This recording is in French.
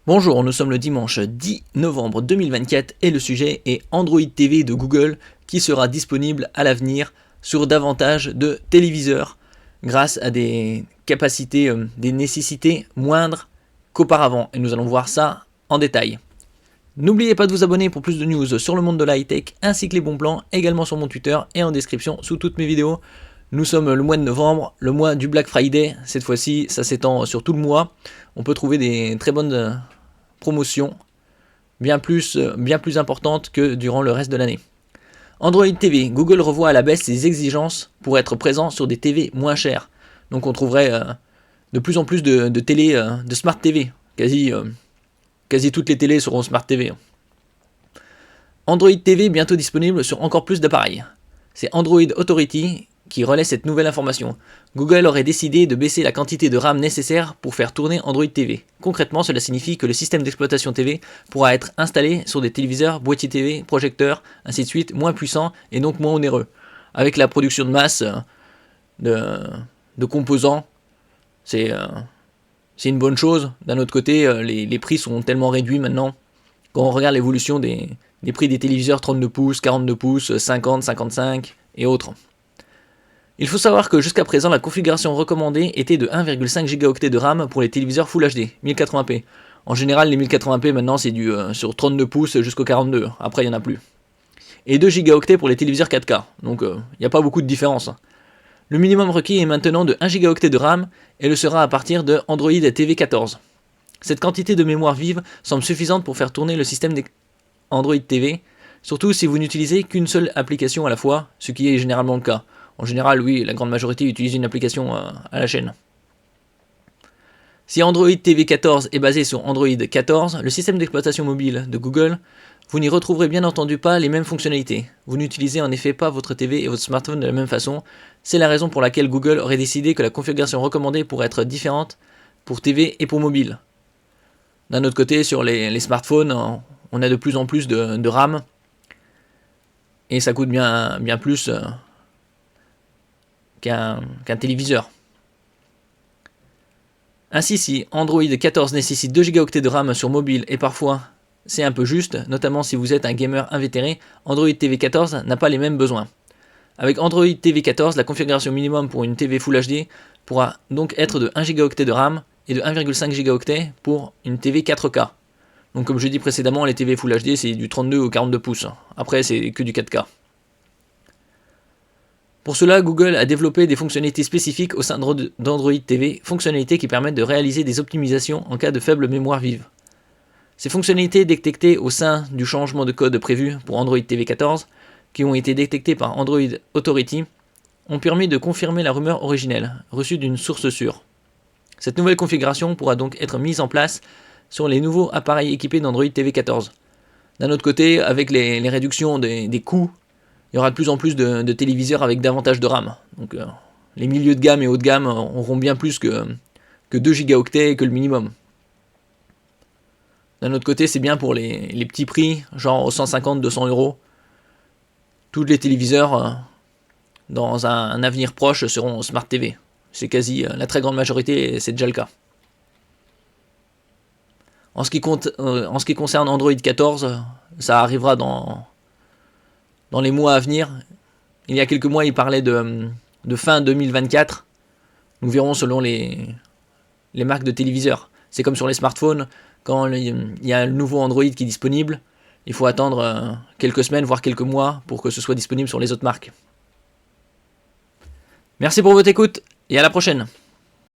Bonjour, nous sommes le dimanche 10 novembre 2024 et le sujet est Android TV de Google qui sera disponible à l'avenir sur davantage de téléviseurs grâce à des capacités, des nécessités moindres qu'auparavant. Et nous allons voir ça en détail. N'oubliez pas de vous abonner pour plus de news sur le monde de la high-tech ainsi que les bons plans, également sur mon Twitter et en description sous toutes mes vidéos. Nous sommes le mois de novembre, le mois du Black Friday. Cette fois-ci, ça s'étend sur tout le mois. On peut trouver des très bonnes promotions, bien plus importantes que durant le reste de l'année. Android TV, Google revoit à la baisse ses exigences pour être présent sur des TV moins chères. Donc on trouverait de plus en plus de télé, de Smart TV. Quasi toutes les télés seront Smart TV. Android TV bientôt disponible sur encore plus d'appareils. C'est Android Authority qui relaie cette nouvelle information. Google aurait décidé de baisser la quantité de RAM nécessaire pour faire tourner Android TV. Concrètement, cela signifie que le système d'exploitation TV pourra être installé sur des téléviseurs, boîtiers TV, projecteurs, ainsi de suite, moins puissants et donc moins onéreux. Avec la production de masse de composants, c'est une bonne chose. D'un autre côté, les prix sont tellement réduits maintenant. Quand on regarde l'évolution des prix des téléviseurs 32 pouces, 42 pouces, 50, 55 et autres. Il faut savoir que jusqu'à présent, la configuration recommandée était de 1,5 Go de RAM pour les téléviseurs Full HD, 1080p. En général, les 1080p maintenant c'est du sur 32 pouces jusqu'au 42, après il n'y en a plus. Et 2 Go pour les téléviseurs 4K, donc il n'y a pas beaucoup de différence. Le minimum requis est maintenant de 1 Go de RAM et le sera à partir de Android TV 14. Cette quantité de mémoire vive semble suffisante pour faire tourner le système Android TV, surtout si vous n'utilisez qu'une seule application à la fois, ce qui est généralement le cas. En général, oui, la grande majorité utilise une application à la chaîne. Si Android TV 14 est basé sur Android 14, le système d'exploitation mobile de Google, vous n'y retrouverez bien entendu pas les mêmes fonctionnalités. Vous n'utilisez en effet pas votre TV et votre smartphone de la même façon. C'est la raison pour laquelle Google aurait décidé que la configuration recommandée pourrait être différente pour TV et pour mobile. D'un autre côté, sur les smartphones, on a de plus en plus de RAM et ça coûte bien plus qu'un téléviseur. Ainsi, si Android 14 nécessite 2 Go de RAM sur mobile et parfois c'est un peu juste, notamment si vous êtes un gamer invétéré, Android TV 14 n'a pas les mêmes besoins. Avec Android TV 14, la configuration minimum pour une TV Full HD pourra donc être de 1 Go de RAM et de 1,5 Go pour une TV 4K. Donc comme je dis précédemment, les TV Full HD c'est du 32 ou 42 pouces. Après c'est que du 4K. Pour cela, Google a développé des fonctionnalités spécifiques au sein d'Android TV, fonctionnalités qui permettent de réaliser des optimisations en cas de faible mémoire vive. Ces fonctionnalités détectées au sein du changement de code prévu pour Android TV 14, qui ont été détectées par Android Authority, ont permis de confirmer la rumeur originelle, reçue d'une source sûre. Cette nouvelle configuration pourra donc être mise en place sur les nouveaux appareils équipés d'Android TV 14. D'un autre côté, avec les réductions des coûts, il y aura de plus en plus de téléviseurs avec davantage de RAM. Donc les milieux de gamme et haut de gamme auront bien plus que 2 Go que le minimum. D'un autre côté, c'est bien pour les petits prix, genre 150-200 euros. Tous les téléviseurs, dans un avenir proche, seront Smart TV. C'est quasi la très grande majorité, c'est déjà le cas. En ce qui concerne Android 14, ça arrivera dans les mois à venir. Il y a quelques mois, il parlait de fin 2024. Nous verrons selon les marques de téléviseurs. C'est comme sur les smartphones, quand il y a le nouveau Android qui est disponible, il faut attendre quelques semaines, voire quelques mois, pour que ce soit disponible sur les autres marques. Merci pour votre écoute, et à la prochaine.